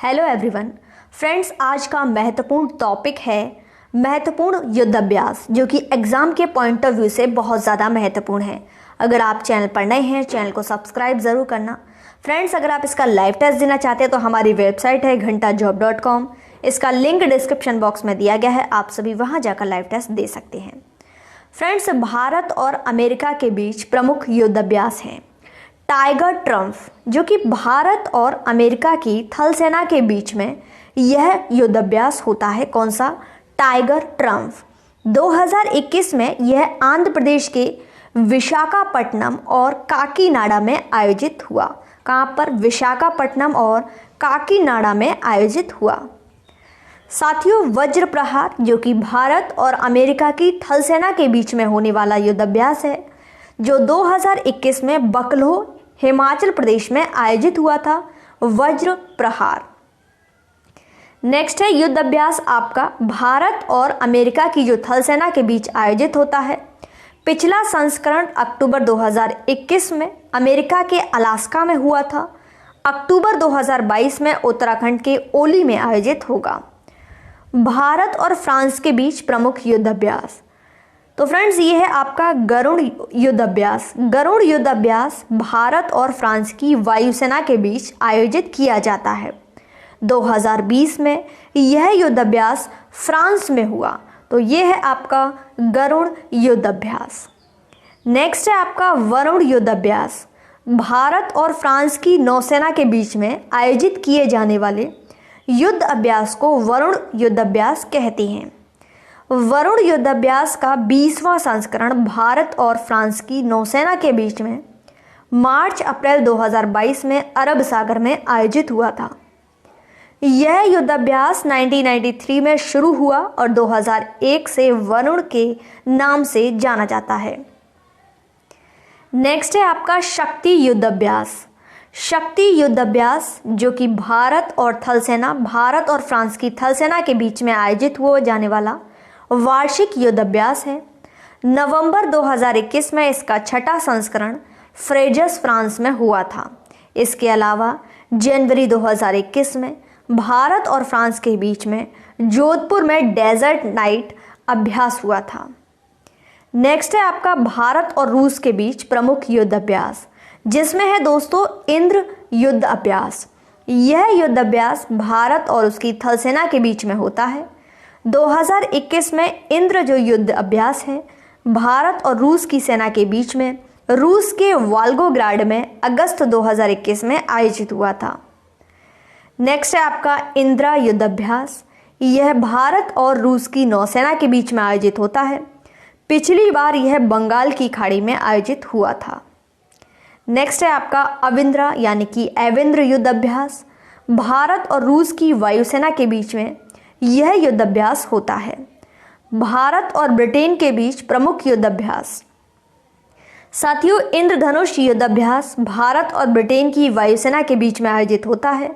Hello everyone friends, आज का महत्वपूर्ण टॉपिक है महत्वपूर्ण युद्ध अभ्यास, जो कि एग्ज़ाम के पॉइंट ऑफ व्यू से बहुत ज़्यादा महत्वपूर्ण है। अगर आप चैनल पर नए हैं, चैनल को सब्सक्राइब ज़रूर करना। फ्रेंड्स, अगर आप इसका लाइव टेस्ट देना चाहते हैं तो हमारी वेबसाइट है घंटाजॉब.com। इसका लिंक डिस्क्रिप्शन बॉक्स में दिया गया है, आप सभी वहाँ जाकर लाइव टेस्ट दे सकते हैं। फ्रेंड्स, भारत और अमेरिका के बीच प्रमुख युद्ध अभ्यास हैं टाइगर ट्रम्फ, जो कि भारत और अमेरिका की थल सेना के बीच में यह युद्ध अभ्यास होता है। कौन सा? Tiger triumph. 2021 में यह आंध्र प्रदेश के विशाखापट्टनम और काकीनाडा में आयोजित हुआ। कहाँ पर? विशाखापट्टनम और काकीनाडा में आयोजित हुआ। साथियों, वज्र प्रहार, जो कि भारत और अमेरिका की थल सेना के बीच में होने वाला युद्ध अभ्यास है, जो 2021 में बकलो हिमाचल प्रदेश में आयोजित हुआ था। वज्र प्रहार। नेक्स्ट है युद्ध अभ्यास आपका भारत और अमेरिका की जो थल सेना के बीच आयोजित होता है। पिछला संस्करण अक्टूबर 2021 में अमेरिका के अलास्का में हुआ था। अक्टूबर 2022 में उत्तराखंड के ओली में आयोजित होगा। भारत और फ्रांस के बीच प्रमुख युद्ध अभ्यास। तो फ्रेंड्स, ये है आपका गरुड़ युद्ध अभ्यास। गरुड़ युद्ध अभ्यास भारत और फ्रांस की वायुसेना के बीच आयोजित किया जाता है। 2020 में यह युद्ध अभ्यास फ्रांस में हुआ। तो ये है आपका गरुड़ युद्ध अभ्यास। नेक्स्ट है आपका वरुण युद्ध अभ्यास। भारत और फ्रांस की नौसेना के बीच में आयोजित किए जाने वाले युद्ध अभ्यास को वरुण युद्ध अभ्यास कहते हैं। वरुण युद्ध अभ्यास का 20वां संस्करण भारत और फ्रांस की नौसेना के बीच में मार्च-अप्रैल 2022 में अरब सागर में आयोजित हुआ था। यह युद्ध अभ्यास 1993 में शुरू हुआ और 2001 से वरुण के नाम से जाना जाता है। नेक्स्ट है आपका शक्ति युद्ध अभ्यास। शक्ति युद्ध अभ्यास, जो कि भारत और फ्रांस की थल सेना के बीच में आयोजित हुआ जाने वाला वार्षिक युद्ध अभ्यास है। नवंबर 2021 में इसका छठा संस्करण फ्रेजस फ्रांस में हुआ था। इसके अलावा जनवरी 2021 में भारत और फ्रांस के बीच में जोधपुर में डेजर्ट नाइट अभ्यास हुआ था। नेक्स्ट है आपका भारत और रूस के बीच प्रमुख युद्ध अभ्यास, जिसमें है दोस्तों इंद्र युद्ध अभ्यास। यह युद्ध अभ्यास भारत और उसकी थल सेना के बीच में होता है। 2021 में इंद्र जो युद्ध अभ्यास है भारत और रूस की सेना के बीच में रूस के वोल्गोग्राड में अगस्त 2021 में आयोजित हुआ था। नेक्स्ट है आपका इंदिरा युद्ध अभ्यास। यह भारत और रूस की नौसेना के बीच में आयोजित होता है। पिछली बार यह बंगाल की खाड़ी में आयोजित हुआ था। नेक्स्ट है आपका अविंद्रा यानी कि एवेंद्र युद्ध अभ्यास। भारत और रूस की वायुसेना के बीच में यह युद्ध अभ्यास होता है। भारत और ब्रिटेन के बीच प्रमुख युद्ध अभ्यास। साथियों, इंद्रधनुष युद्ध अभ्यास भारत और ब्रिटेन की वायुसेना के बीच में आयोजित होता है।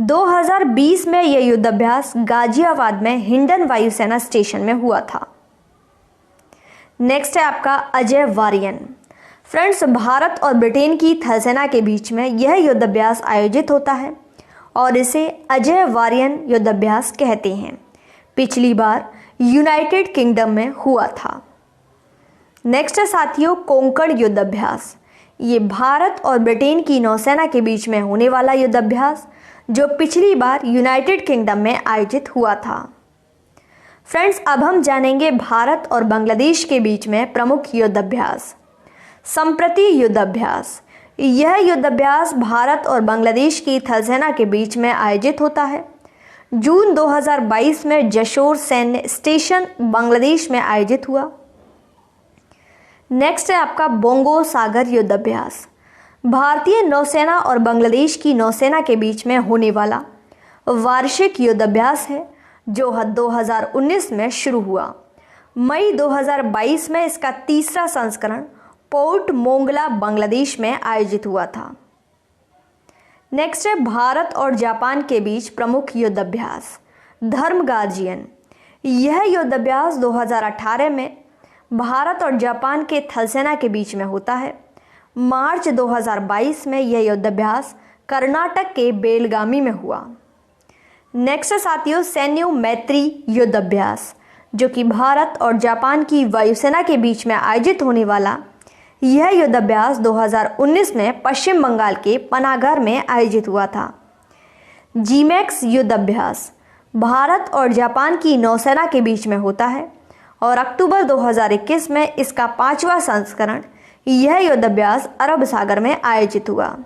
2020 में यह युद्ध अभ्यास गाजियाबाद में हिंडन वायुसेना स्टेशन में हुआ था। नेक्स्ट है आपका अजय वारियन। फ्रेंड्स, भारत और ब्रिटेन की थल सेना के बीच में यह युद्ध अभ्यास आयोजित होता है और इसे अजय वारियन युद्ध अभ्यास कहते हैं। पिछली बार यूनाइटेड किंगडम में हुआ था। नेक्स्ट है साथियों कोंकण युद्ध अभ्यास। ये भारत और ब्रिटेन की नौसेना के बीच में होने वाला युद्ध अभ्यास, जो पिछली बार यूनाइटेड किंगडम में आयोजित हुआ था। फ्रेंड्स, अब हम जानेंगे भारत और बांग्लादेश के बीच में प्रमुख युद्ध अभ्यास। संप्रति युद्ध अभ्यास। यह युद्ध अभ्यास भारत और बांग्लादेश की थल सेना के बीच में आयोजित होता है। जून 2022 में जशोर सैन्य स्टेशन बांग्लादेश में आयोजित हुआ। नेक्स्ट है आपका बोंगो सागर युद्ध अभ्यास। भारतीय नौसेना और बांग्लादेश की नौसेना के बीच में होने वाला वार्षिक युद्ध अभ्यास है, जो 2019 में शुरू हुआ। मई 2022 में इसका तीसरा संस्करण पोर्ट मोंगला बांग्लादेश में आयोजित हुआ था। नेक्स्ट है भारत और जापान के बीच प्रमुख युद्ध अभ्यास। धर्म गार्जियन। यह युद्ध अभ्यास 2018 में भारत और जापान के थल सेना के बीच में होता है। मार्च 2022 में यह युद्ध अभ्यास कर्नाटक के बेलगामी में हुआ। नेक्स्ट है साथियों सैन्य मैत्री युद्ध अभ्यास, जो कि भारत और जापान की वायुसेना के बीच में आयोजित होने वाला यह युद्ध अभ्यास 2019 में पश्चिम बंगाल के पनागर में आयोजित हुआ था। जीमैक्स युद्ध अभ्यास भारत और जापान की नौसेना के बीच में होता है और अक्टूबर 2021 में इसका 5वां संस्करण यह युद्ध अभ्यास अरब सागर में आयोजित हुआ।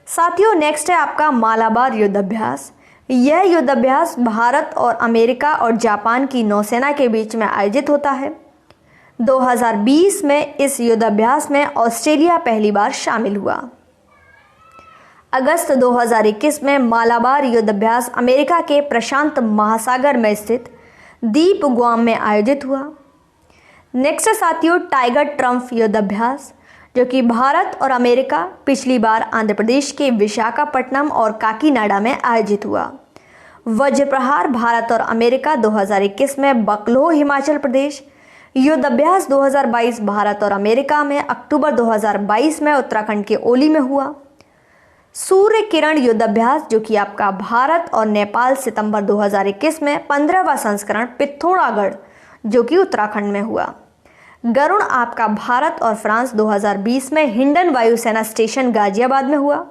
साथियों नेक्स्ट है आपका मालाबार युद्ध अभ्यास। यह युद्ध अभ्यास भारत और अमेरिका और जापान की नौसेना के बीच में आयोजित होता है। 2020 में इस युद्ध अभ्यास में ऑस्ट्रेलिया पहली बार शामिल हुआ। अगस्त 2021 में मालाबार युद्ध अभ्यास अमेरिका के प्रशांत महासागर में स्थित द्वीप गुआम में आयोजित हुआ। नेक्स्ट साथियों टाइगर ट्रम्प युद्ध अभ्यास, जो कि भारत और अमेरिका पिछली बार आंध्र प्रदेश के विशाखापट्टनम और काकीनाडा में आयोजित हुआ। वज्र प्रहार भारत और अमेरिका 2021 में बकलोह हिमाचल प्रदेश। युद्ध अभ्यास 2022 भारत और अमेरिका में अक्टूबर 2022 में उत्तराखंड के ओली में हुआ। सूर्य किरण युद्ध अभ्यास, जो कि आपका भारत और नेपाल सितंबर 2021 में 15वां संस्करण पिथौरागढ़, जो कि उत्तराखंड में हुआ। गरुण आपका भारत और फ्रांस 2020 में हिंडन वायुसेना स्टेशन गाजियाबाद में हुआ।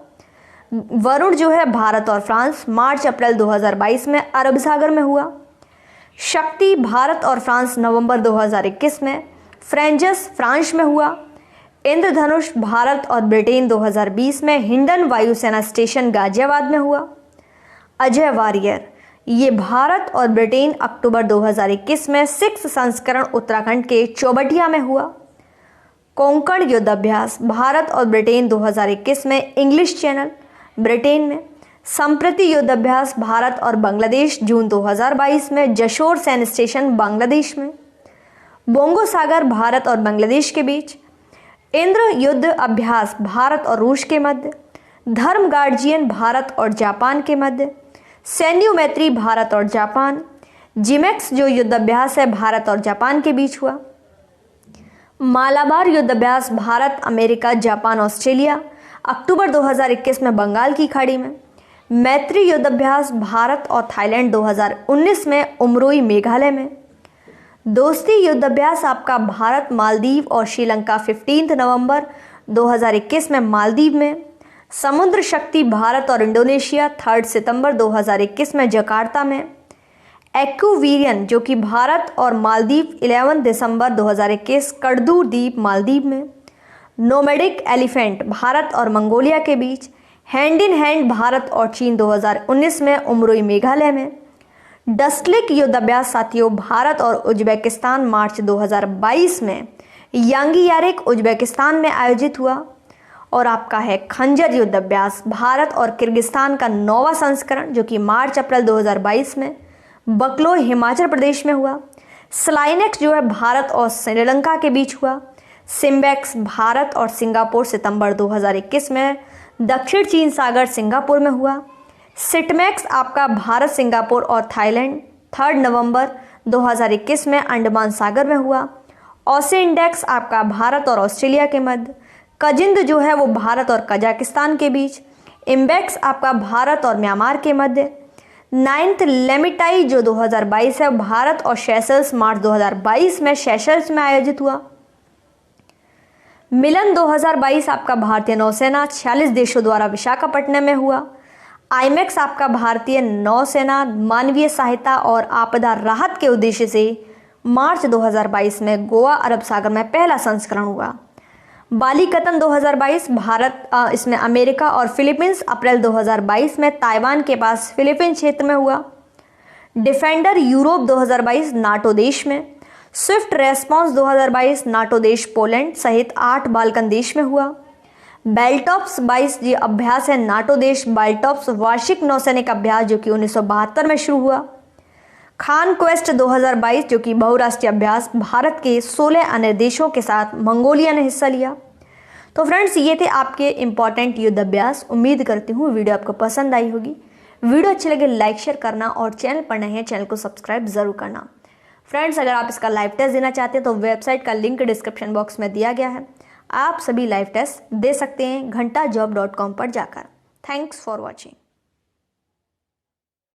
वरुण जो है भारत और फ्रांस मार्च अप्रैल 2022 में अरब सागर में हुआ। शक्ति भारत और फ्रांस नवंबर 2021 में फ्रेंजस फ्रांस में हुआ। इंद्रधनुष भारत और ब्रिटेन 2020 में हिंडन वायुसेना स्टेशन गाजियाबाद में हुआ। अजय वॉरियर ये भारत और ब्रिटेन अक्टूबर 2021 में 6 संस्करण उत्तराखंड के चौबटिया में हुआ। कोंकण युद्ध अभ्यास भारत और ब्रिटेन 2021 में इंग्लिश चैनल ब्रिटेन में। संप्रति युद्ध अभ्यास भारत और बांग्लादेश जून 2022 में जशोर सैन्य स्टेशन बांग्लादेश में। बोंगो सागर भारत और बांग्लादेश के बीच। इंद्र युद्ध अभ्यास भारत और रूस के मध्य। धर्म गार्जियन भारत और जापान के मध्य। सैन्य मैत्री भारत और जापान। जिमैक्स जो युद्ध अभ्यास है भारत और जापान के बीच हुआ। मालाबार युद्ध अभ्यास भारत अमेरिका जापान ऑस्ट्रेलिया अक्टूबर 2021 में बंगाल की खाड़ी में। मैत्री युद्ध अभ्यास भारत और थाईलैंड 2019 में उमरोई मेघालय में। दोस्ती युद्ध अभ्यास आपका भारत मालदीव और श्रीलंका 15 नवंबर 2021 में मालदीव में। समुद्र शक्ति भारत और इंडोनेशिया 3 सितंबर 2021 में जकार्ता में। एक्यूवीरियन जो कि भारत और मालदीव 11 दिसंबर 2021 कड़दू द्वीप मालदीव में। नोमैडिक एलिफेंट भारत और मंगोलिया के बीच। हैंड इन हैंड भारत और चीन 2019 में उमरोई मेघालय में। डस्टलिक युद्ध अभ्यास साथियों भारत और उज्बेकिस्तान मार्च 2022 में यांगियारेक उज्बेकिस्तान में आयोजित हुआ। और आपका है खंजर युद्ध अभ्यास भारत और किर्गिस्तान का 9वां संस्करण, जो कि मार्च अप्रैल 2022 में बकलो हिमाचल प्रदेश में हुआ। स्लाइनेक्स जो है भारत और श्रीलंका के बीच हुआ। सिम्बैक्स भारत और सिंगापुर सितंबर 2021 में दक्षिण चीन सागर सिंगापुर में हुआ। सिटमैक्स आपका भारत सिंगापुर और थाईलैंड 3 नवंबर 2021 में अंडमान सागर में हुआ। ऑसी इंडेक्स आपका भारत और ऑस्ट्रेलिया के मध्य। कजिंद जो है वो भारत और कजाकिस्तान के बीच। इम्बेक्स आपका भारत और म्यांमार के मध्य। 9th लेमिटाई जो 2022 है भारत और सेशल्स मार्च 2022 में सेशल्स में आयोजित हुआ। मिलन 2022 आपका भारतीय नौसेना 46 देशों द्वारा विशाखापट्टनम में हुआ। आईमैक्स आपका भारतीय नौसेना मानवीय सहायता और आपदा राहत के उद्देश्य से मार्च 2022 में गोवा अरब सागर में पहला संस्करण हुआ। बालीकतन 2022 भारत इसमें अमेरिका और फिलीपींस अप्रैल 2022 में ताइवान के पास फिलीपींस क्षेत्र में हुआ। डिफेंडर यूरोप 2022 नाटो देश में। स्विफ्ट रेस्पॉन्स 2022 नाटो देश पोलैंड सहित 8 बाल्कन देश में हुआ। बेल्टॉप्स 22 ये अभ्यास है नाटो देश बेल्टॉप्स वार्षिक नौसैनिक अभ्यास जो कि 1972 में शुरू हुआ। खान क्वेस्ट 2022 जो कि बहुराष्ट्रीय अभ्यास भारत के 16 अन्य देशों के साथ मंगोलिया ने हिस्सा लिया। तो फ्रेंड्स ये थे आपके इंपॉर्टेंट युद्ध अभ्यास। उम्मीद करती हूँ वीडियो आपको पसंद आई होगी। वीडियो अच्छी लगे लाइक शेयर करना और चैनल पर नए हैं चैनल को सब्सक्राइब जरूर करना। फ्रेंड्स अगर आप इसका लाइव टेस्ट देना चाहते हैं तो वेबसाइट का लिंक डिस्क्रिप्शन बॉक्स में दिया गया है। आप सभी लाइव टेस्ट दे सकते हैं घंटाजॉब.com पर जाकर। Thanks for watching.